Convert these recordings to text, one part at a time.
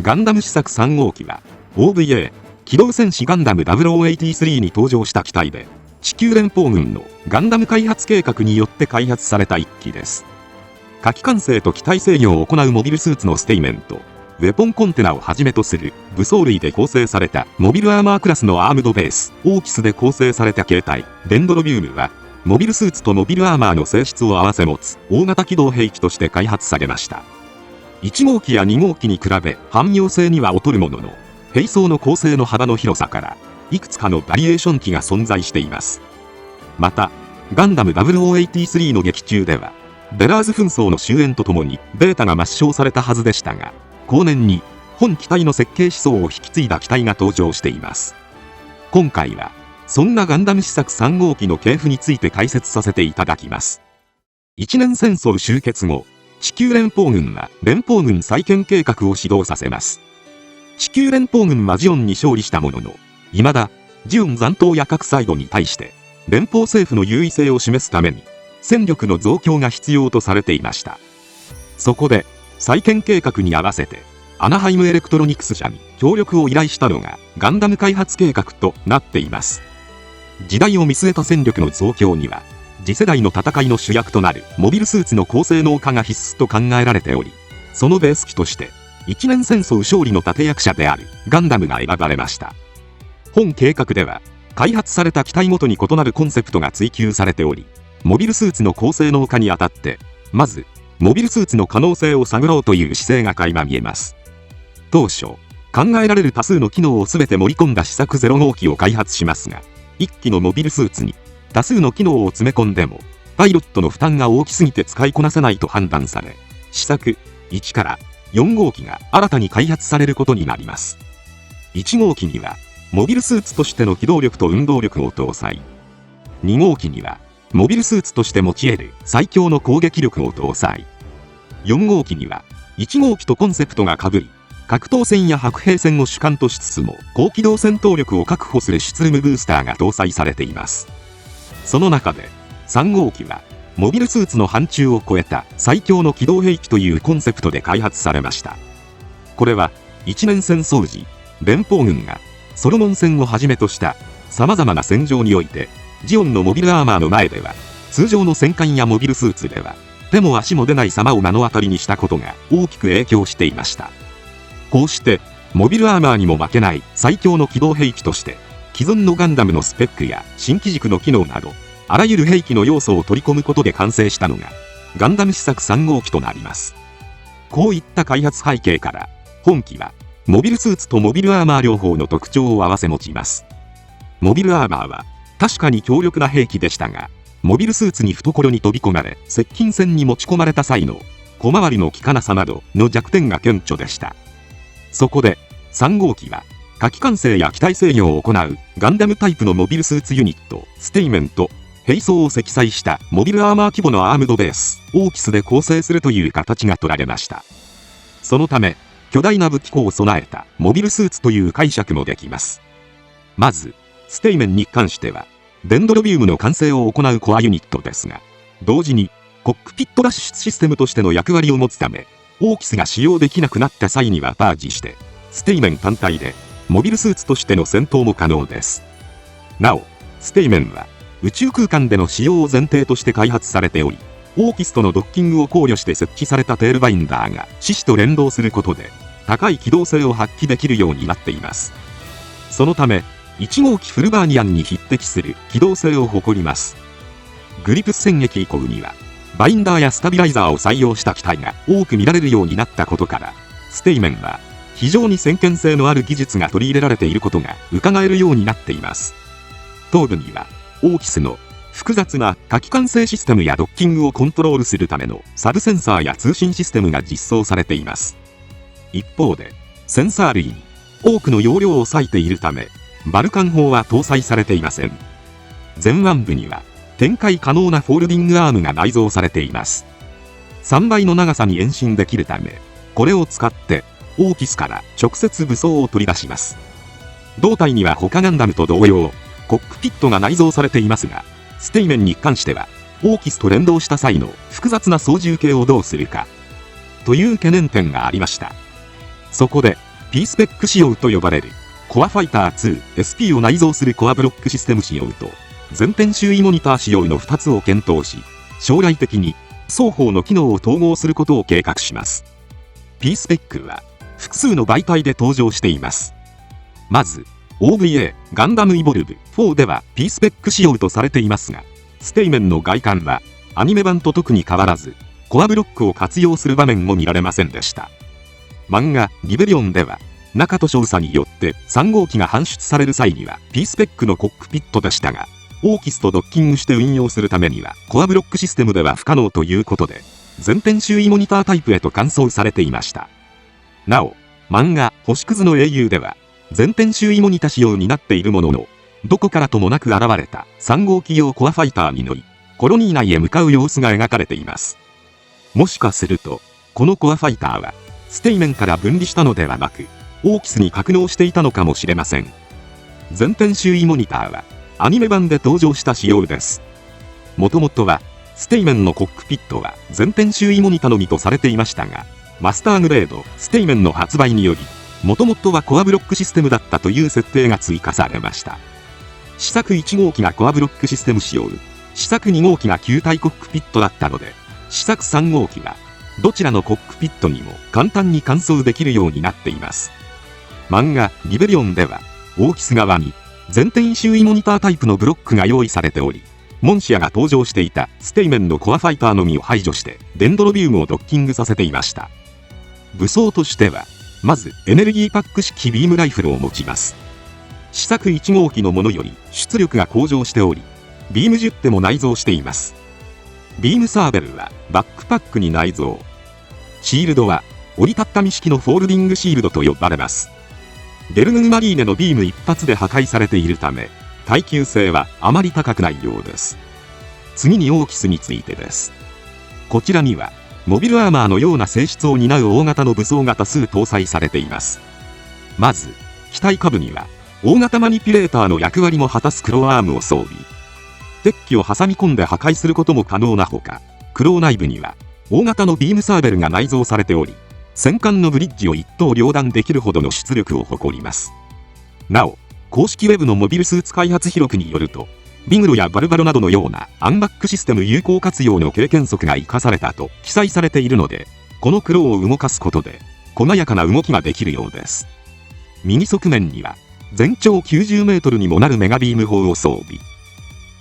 ガンダム試作3号機は OVA 機動戦士ガンダム0083に登場した機体で、地球連邦軍のガンダム開発計画によって開発された一機です。火器管制と機体制御を行うモビルスーツのステイメンとウェポンコンテナをはじめとする武装類で構成されたモビルアーマークラスのアームドベースオーキスで構成された形態デンドロビウムは、モビルスーツとモビルアーマーの性質を併せ持つ大型機動兵器として開発されました。1号機や2号機に比べ汎用性には劣るものの、兵装の構成の幅の広さからいくつかのバリエーション機が存在しています。またガンダム0083の劇中ではベラーズ紛争の終焉とともにベータが抹消されたはずでしたが、後年に本機体の設計思想を引き継いだ機体が登場しています。今回はそんなガンダム試作3号機の系譜について解説させていただきます。一年戦争終結後、地球連邦軍は連邦軍再建計画を始動させます。地球連邦軍はジオンに勝利したものの、未だジオン残党や各サイドに対して連邦政府の優位性を示すために戦力の増強が必要とされていました。そこで再建計画に合わせてアナハイムエレクトロニクス社に協力を依頼したのがガンダム開発計画となっています。時代を見据えた戦力の増強には次世代の戦いの主役となるモビルスーツの高性能化が必須と考えられており、そのベース機として一年戦争勝利の立役者であるガンダムが選ばれました。本計画では開発された機体ごとに異なるコンセプトが追求されており、モビルスーツの高性能化にあたってまずモビルスーツの可能性を探ろうという姿勢が垣間見えます。当初考えられる多数の機能を全て盛り込んだ試作0号機を開発しますが、1機のモビルスーツに多数の機能を詰め込んでもパイロットの負担が大きすぎて使いこなせないと判断され、試作1から4号機が新たに開発されることになります。1号機にはモビルスーツとしての機動力と運動力を搭載、2号機にはモビルスーツとして用いる最強の攻撃力を搭載、4号機には1号機とコンセプトが被り、格闘戦や白兵戦を主幹としつつも高機動戦闘力を確保するシュツルムブースターが搭載されています。その中で3号機はモビルスーツの範疇を超えた最強の機動兵器というコンセプトで開発されました。これは一年戦争時、連邦軍がソロモン戦をはじめとした様々な戦場においてジオンのモビルアーマーの前では通常の戦艦やモビルスーツでは手も足も出ない様を目の当たりにしたことが大きく影響していました。こうしてモビルアーマーにも負けない最強の機動兵器として既存のガンダムのスペックや新機軸の機能などあらゆる兵器の要素を取り込むことで完成したのがガンダム試作3号機となります。こういった開発背景から本機はモビルスーツとモビルアーマー両方の特徴を併せ持ちます。モビルアーマーは確かに強力な兵器でしたが、モビルスーツに懐に飛び込まれ接近戦に持ち込まれた際の小回りの利かなさなどの弱点が顕著でした。そこで3号機は火器管制や機体制御を行うガンダムタイプのモビルスーツユニットステイメンと兵装を積載したモビルアーマー規模のアームドベースオーキスで構成するという形が取られました。そのため巨大な武器庫を備えたモビルスーツという解釈もできます。まずステイメンに関してはデンドロビウムの完成を行うコアユニットですが、同時にコックピット脱出システムとしての役割を持つためオーキスが使用できなくなった際にはパージしてステイメン単体でモビルスーツとしての戦闘も可能です。なおステイメンは宇宙空間での使用を前提として開発されており、オーキスとのドッキングを考慮して設置されたテールバインダーが獅子と連動することで高い機動性を発揮できるようになっています。そのため1号機フルバーニアンに匹敵する機動性を誇ります。グリプス戦役以降にはバインダーやスタビライザーを採用した機体が多く見られるようになったことから、ステイメンは非常に先見性のある技術が取り入れられていることが伺えるようになっています。頭部にはオーキスの複雑な火器管制システムやドッキングをコントロールするためのサブセンサーや通信システムが実装されています。一方でセンサー類に多くの容量を割いているためバルカン砲は搭載されていません。前腕部には展開可能なフォールディングアームが内蔵されています。3倍の長さに延伸できるためこれを使ってオーキスから直接武装を取り出します。胴体には他ガンダムと同様コックピットが内蔵されていますが、ステイメンに関してはオーキスと連動した際の複雑な操縦系をどうするかという懸念点がありました。そこで P スペック仕様と呼ばれるコアファイター 2SP を内蔵するコアブロックシステム仕様と全編周囲モニター仕様の2つを検討し、将来的に双方の機能を統合することを計画します。P スペックは複数の媒体で登場しています。まず OVA ガンダムイボルブ4では P スペック仕様とされていますが、ステイメンの外観はアニメ版と特に変わらず、コアブロックを活用する場面も見られませんでした。漫画リベリオンでは中戸少佐によって3号機が搬出される際には P スペックのコックピットでしたが、オーキスとドッキングして運用するためにはコアブロックシステムでは不可能ということで、全編周囲モニタータイプへと換装されていました。なお、漫画星屑の英雄では全編周囲モニター仕様になっているものの、どこからともなく現れた3号機用コアファイターに乗り、コロニー内へ向かう様子が描かれています。もしかすると、このコアファイターはステイメンから分離したのではなく、オーキスに格納していたのかもしれません。全編周囲モニターはアニメ版で登場した仕様です。もともとはステイメンのコックピットは全編周囲モニタのみとされていましたが、マスターグレードステイメンの発売により、もともとはコアブロックシステムだったという設定が追加されました。試作1号機がコアブロックシステム仕様、試作2号機が球体コックピットだったので、試作3号機はどちらのコックピットにも簡単に換装できるようになっています。漫画リベリオンではオーキス側に全編周囲モニタータイプのブロックが用意されており、モンシアが登場していたステイメンのコアファイターのみを排除してデンドロビウムをドッキングさせていました。武装としてはまずエネルギーパック式ビームライフルを持ちます。試作1号機のものより出力が向上しており、ビーム10手も内蔵しています。ビームサーベルはバックパックに内蔵。シールドは折りたたみ式のフォールディングシールドと呼ばれます。ベルヌグマリーネのビーム一発で破壊されているため、耐久性はあまり高くないようです。次にオーキスについてです。こちらにはモビルアーマーのような性質を担う大型の武装が多数搭載されています。まず機体下部には大型マニピュレーターの役割も果たすクローアームを装備。鉄器を挟み込んで破壊することも可能なほか、クロー内部には大型のビームサーベルが内蔵されており、戦艦のブリッジを一刀両断できるほどの出力を誇ります。なお、公式ウェブのモビルスーツ開発記録によると、ビグロやバルバロなどのようなアンバックシステム有効活用の経験則が生かされたと記載されているので、このクローを動かすことで細やかな動きができるようです。右側面には全長90メートルにもなるメガビーム砲を装備。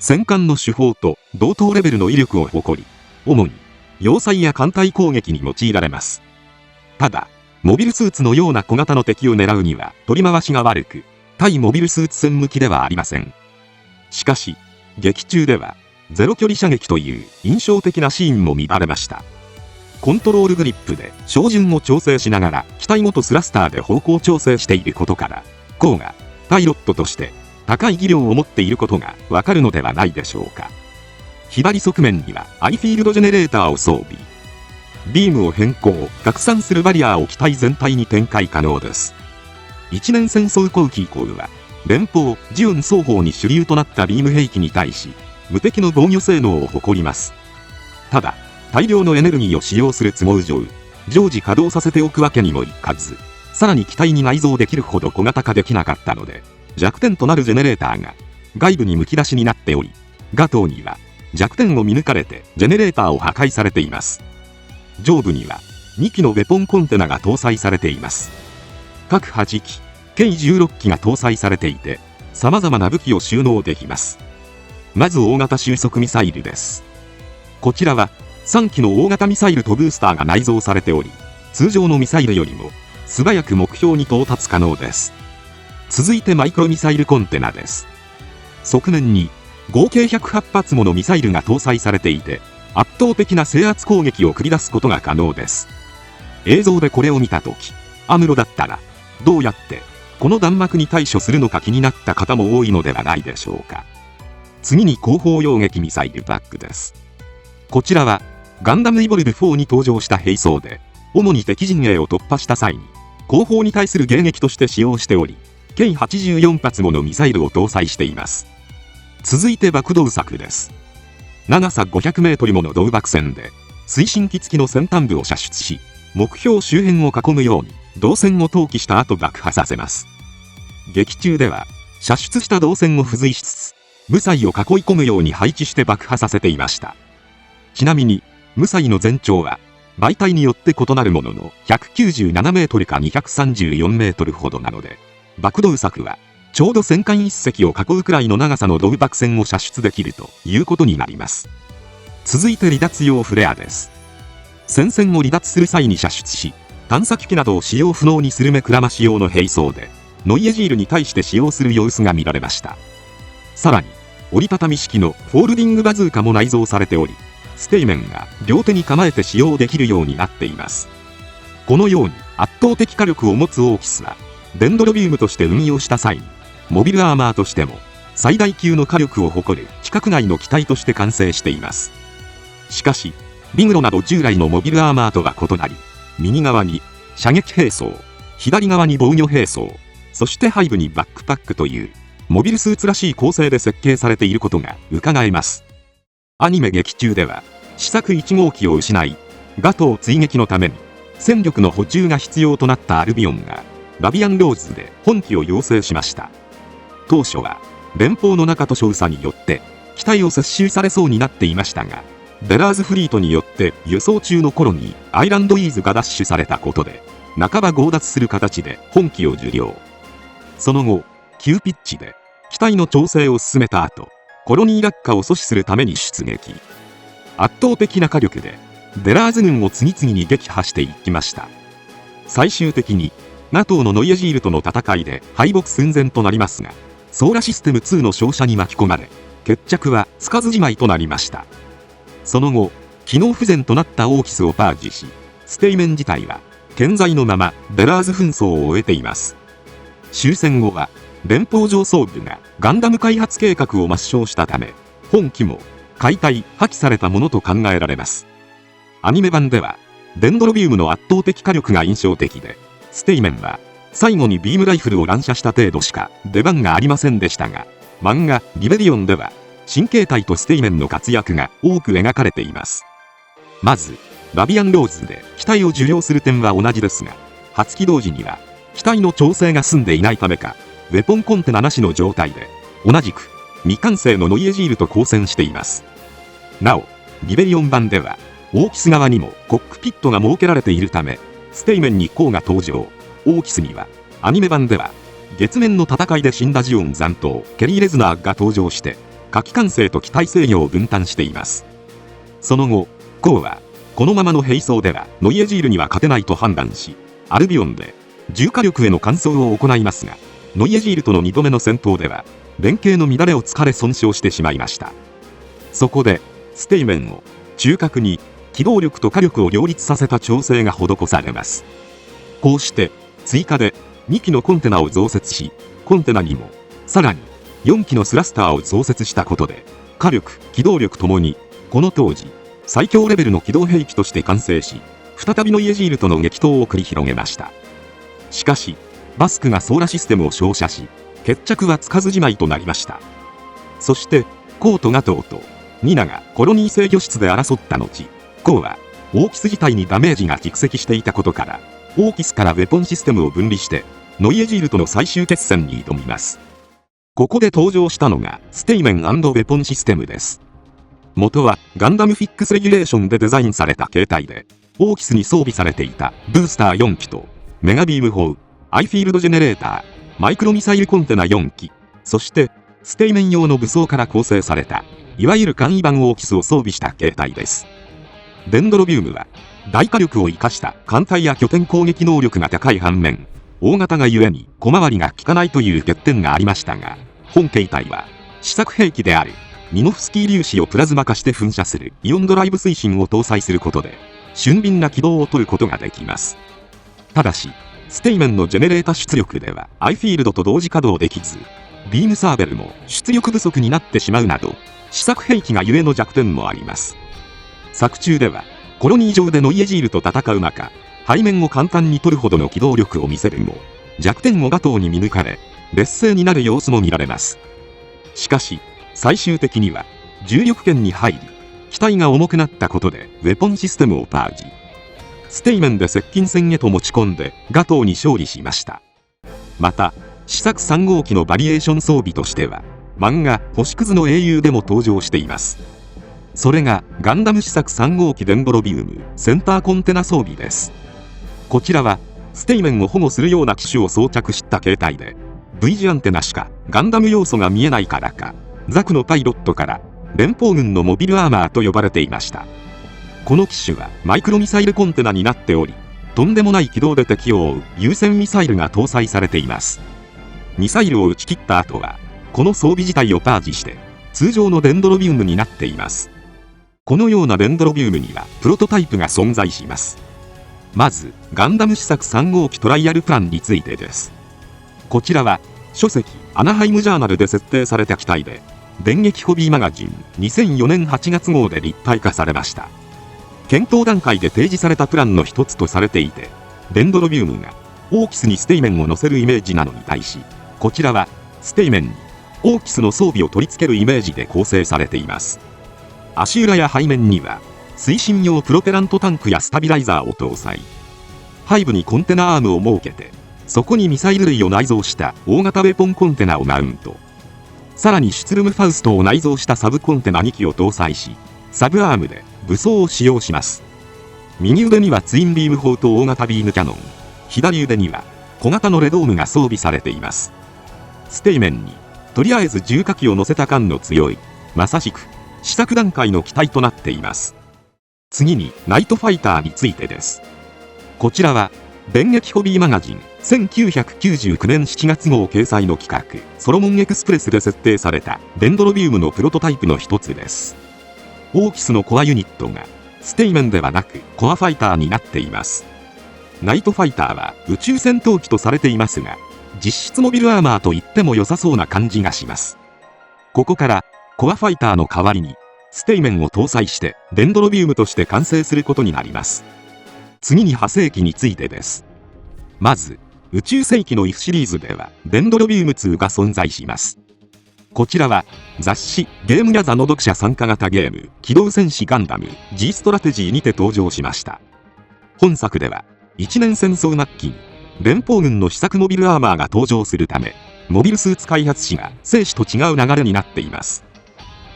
戦艦の主砲と同等レベルの威力を誇り、主に要塞や艦隊攻撃に用いられます。ただ、モビルスーツのような小型の敵を狙うには取り回しが悪く、対モビルスーツ戦向きではありません。しかし、劇中ではゼロ距離射撃という印象的なシーンも見られました。コントロールグリップで照準を調整しながら機体ごとスラスターで方向調整していることから、コウがパイロットとして高い技量を持っていることがわかるのではないでしょうか。左側面にはアイフィールドジェネレーターを装備。ビームを変更、拡散するバリアーを機体全体に展開可能です。一年戦争後期以降は、連邦、ジュン双方に主流となったビーム兵器に対し、無敵の防御性能を誇ります。ただ、大量のエネルギーを使用する都合上、常時稼働させておくわけにもいかず、さらに機体に内蔵できるほど小型化できなかったので、弱点となるジェネレーターが外部にむき出しになっており、ガトーには弱点を見抜かれてジェネレーターを破壊されています。上部には2機のウェポンコンテナが搭載されています。各8機、計16機が搭載されていて、様々な武器を収納できます。まず大型収束ミサイルです。こちらは3機の大型ミサイルとブースターが内蔵されており、通常のミサイルよりも素早く目標に到達可能です。続いてマイクロミサイルコンテナです。側面に合計108発ものミサイルが搭載されていて、圧倒的な制圧攻撃を繰り出すことが可能です。映像でこれを見たとき、アムロだったらどうやってこの弾幕に対処するのか気になった方も多いのではないでしょうか。次に後方揚撃ミサイルバックです。こちらはガンダムイボルブ4に登場した兵装で、主に敵陣営を突破した際に後方に対する迎撃として使用しており、計84発ものミサイルを搭載しています。続いて爆導柵です。長さ500メートルもの導爆線で推進機付きの先端部を射出し、目標周辺を囲むように導線を投棄した後爆破させます。劇中では射出した導線を付随しつつ無彩を囲い込むように配置して爆破させていました。ちなみに無彩の全長は媒体によって異なるものの197メートルか234メートルほどなので、爆導策はちょうど戦艦1隻を囲うくらいの長さの導爆線を射出できるということになります。続いて離脱用フレアです。戦線を離脱する際に射出し、探索機などを使用不能にする目くらまし用の兵装でノイエジールに対して使用する様子が見られました。さらに折りたたみ式のフォールディングバズーカも内蔵されており、ステイメンが両手に構えて使用できるようになっています。このように圧倒的火力を持つオーキスはデンドロビウムとして運用した際にモビルアーマーとしても最大級の火力を誇る規格外の機体として完成しています。しかしビグロなど従来のモビルアーマーとは異なり、右側に射撃兵装、左側に防御兵装、そして背部にバックパックというモビルスーツらしい構成で設計されていることが伺えます。アニメ劇中では試作1号機を失いガトー追撃のために戦力の補充が必要となったアルビオンがラビアンローズで本機を要請しました。当初は連邦の中と少佐によって機体を接収されそうになっていましたが、ベラーズフリートによって輸送中の頃にアイランドイーズが奪取されたことで半ば強奪する形で本機を受領。その後急ピッチで機体の調整を進めた後、コロニー落下を阻止するために出撃。圧倒的な火力でベラーズ軍を次々に撃破していきました。最終的に NATO のノイエジールとの戦いで敗北寸前となりますが、ソーラシステム2の照射に巻き込まれ決着はつかずじまいとなりました。その後機能不全となったオーキスをパージし、ステイメン自体は健在のままベラーズ紛争を終えています。終戦後は連邦上層部がガンダム開発計画を抹消したため、本機も解体破棄されたものと考えられます。アニメ版ではデンドロビウムの圧倒的火力が印象的で、ステイメンは最後にビームライフルを乱射した程度しか出番がありませんでしたが、漫画リベリオンでは新形態とステイメンの活躍が多く描かれています。まずラビアンローズで機体を受領する点は同じですが、初起動時には機体の調整が済んでいないためかウェポンコンテナなしの状態で同じく未完成のノイエジールと交戦しています。なおリベリオン版ではオーキス側にもコックピットが設けられているため、ステイメンにコウが登場。オーキスにはアニメ版では月面の戦いで死んだジオン残党ケリー・レズナーが登場して火器管制と機体制御を分担しています。その後コウはこのままの兵装ではノイエジールには勝てないと判断し、アルビオンで重火力への換装を行いますが、ノイエジールとの2度目の戦闘では連携の乱れを突かれ損傷してしまいました。そこでステイメンを中核に機動力と火力を両立させた調整が施されます。こうして追加で2機のコンテナを増設し、コンテナにもさらに4機のスラスターを増設したことで、火力機動力ともにこの当時最強レベルの機動兵器として完成し、再びノイエジールとの激闘を繰り広げました。しかしバスクがソーラシステムを照射し、決着はつかずじまいとなりました。そしてコウとガトーとニナがコロニー制御室で争った後、コウはオーキス自体にダメージが蓄積していたことから、オーキスからウェポンシステムを分離してノイエジールとの最終決戦に挑みます。ここで登場したのがステイメン&ウェポンシステムです。元はガンダムフィックスレギュレーションでデザインされた形態で、オーキスに装備されていたブースター4機とメガビーム砲、アイフィールドジェネレーター、マイクロミサイルコンテナ4機、そしてステイメン用の武装から構成されたいわゆる簡易版オーキスを装備した形態です。デンドロビウムは大火力を生かした艦隊や拠点攻撃能力が高い反面、大型がゆえに小回りが効かないという欠点がありましたが、本形態は試作兵器であるミノフスキー粒子をプラズマ化して噴射するイオンドライブ推進を搭載することで俊敏な軌道を取ることができます。ただしステイメンのジェネレータ出力ではアイフィールドと同時稼働できず、ビームサーベルも出力不足になってしまうなど試作兵器がゆえの弱点もあります。作中ではコロニー上でノイエジールと戦う中、背面を簡単に取るほどの機動力を見せるも弱点をガトーに見抜かれ劣勢になる様子も見られます。しかし最終的には重力圏に入り機体が重くなったことでウェポンシステムをパージ。ステイメンで接近戦へと持ち込んでガトーに勝利しました。また試作3号機のバリエーション装備としては漫画星屑の英雄でも登場しています。それがガンダム試作3号機デンドロビウムセンターコンテナ装備です。こちらはステイメンを保護するような機種を装着した形態で V 字アンテナしかガンダム要素が見えないからかザクのパイロットから連邦軍のモビルアーマーと呼ばれていました。この機種はマイクロミサイルコンテナになっており、とんでもない軌道で敵を追う優先ミサイルが搭載されています。ミサイルを撃ち切った後はこの装備自体をパージして通常のデンドロビウムになっています。このようなデンドロビウムにはプロトタイプが存在します。まずガンダム試作3号機トライアルプランについてです。こちらは書籍アナハイムジャーナルで設定された機体で、電撃ホビーマガジン2004年8月号で立体化されました。検討段階で提示されたプランの一つとされていて、デンドロビウムがオーキスにステイメンを乗せるイメージなのに対し、こちらはステイメンにオーキスの装備を取り付けるイメージで構成されています。足裏や背面には推進用プロペラントタンクやスタビライザーを搭載。背部にコンテナアームを設けて、そこにミサイル類を内蔵した大型ウェポンコンテナをマウント。さらにシュツルムファウストを内蔵したサブコンテナ2機を搭載し、サブアームで武装を使用します。右腕にはツインビーム砲と大型ビームキャノン、左腕には小型のレドームが装備されています。ステイメンにとりあえず重火器を乗せた感の強い、まさしく試作段階の機体となっています。次にナイトファイターについてです。こちらは電撃ホビーマガジン1999年7月号掲載の企画ソロモンエクスプレスで設定されたデンドロビウムのプロトタイプの一つです。オーキスのコアユニットがステイメンではなくコアファイターになっています。ナイトファイターは宇宙戦闘機とされていますが、実質モビルアーマーと言っても良さそうな感じがします。ここからコアファイターの代わりにステイメンを搭載してデンドロビウムとして完成することになります。次に派生機についてです。まず宇宙世紀の IF シリーズではデンドロビウム2が存在します。こちらは雑誌ゲームやザの読者参加型ゲーム機動戦士ガンダム G ストラテジーにて登場しました。本作では一年戦争末期に連邦軍の試作モビルアーマーが登場するため、モビルスーツ開発士が生死と違う流れになっています。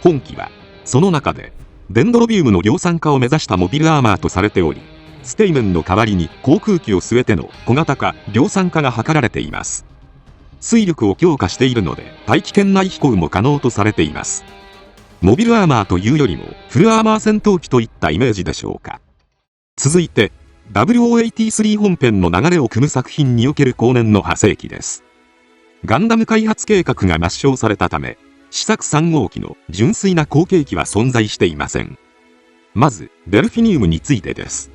本機はその中でデンドロビウムの量産化を目指したモビルアーマーとされており、ステイメンの代わりに航空機を据えての小型化量産化が図られています。推力を強化しているので大気圏内飛行も可能とされています。モビルアーマーというよりもフルアーマー戦闘機といったイメージでしょうか。続いて0083本編の流れを組む作品における後年の派生機です。ガンダム開発計画が抹消されたため、試作3号機の純粋な後継機は存在していません。まずデルフィニウムについてです。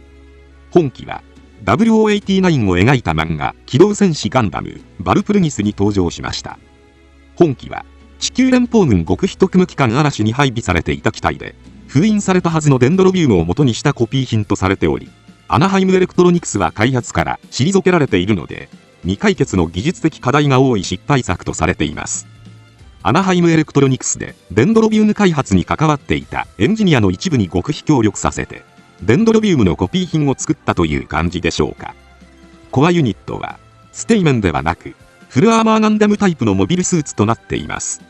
本機は0089を描いた漫画機動戦士ガンダムバルプルギスに登場しました。本機は地球連邦軍極秘特務機関嵐に配備されていた機体で、封印されたはずのデンドロビウムを元にしたコピー品とされており、アナハイムエレクトロニクスは開発から退けられているので、未解決の技術的課題が多い失敗作とされています。アナハイムエレクトロニクスでデンドロビウム開発に関わっていたエンジニアの一部に極秘協力させて、デンドロビウムのコピー品を作ったという感じでしょうか。コアユニットはステイメンではなくフルアーマーガンダムタイプのモビルスーツとなっています。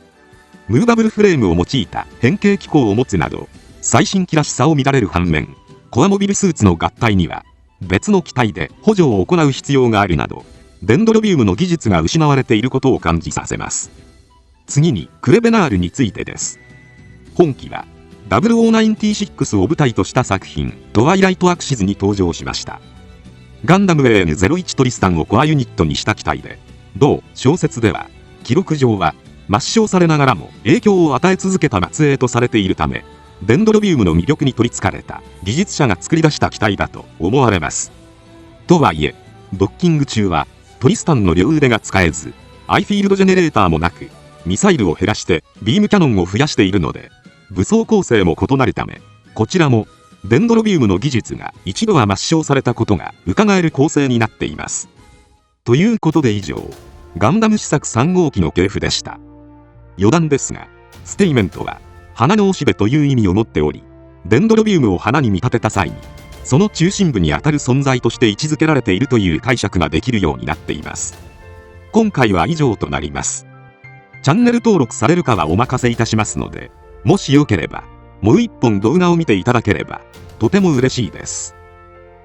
ムーバブルフレームを用いた変形機構を持つなど最新機らしさを見られる反面、コアモビルスーツの合体には別の機体で補助を行う必要があるなど、デンドロビウムの技術が失われていることを感じさせます。次にクレベナールについてです。本機は0096を舞台とした作品トワイライトアクシズに登場しました。ガンダム AN01 トリスタンをコアユニットにした機体で、同小説では記録上は抹消されながらも影響を与え続けた末裔とされているため、デンドロビウムの魅力に取りつかれた技術者が作り出した機体だと思われます。とはいえドッキング中はトリスタンの両腕が使えず、アイフィールドジェネレーターもなく、ミサイルを減らしてビームキャノンを増やしているので、武装構成も異なるため、こちらもデンドロビウムの技術が一度は抹消されたことが伺える構成になっています。ということで以上、ガンダム試作3号機の系譜でした。余談ですが、ステイメントは花のおしべという意味を持っており、デンドロビウムを花に見立てた際にその中心部にあたる存在として位置づけられているという解釈ができるようになっています。今回は以上となります。チャンネル登録されるかはお任せいたしますので、もしよければ、もう一本動画を見ていただければ、とても嬉しいです。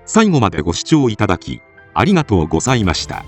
最後までご視聴いただき、ありがとうございました。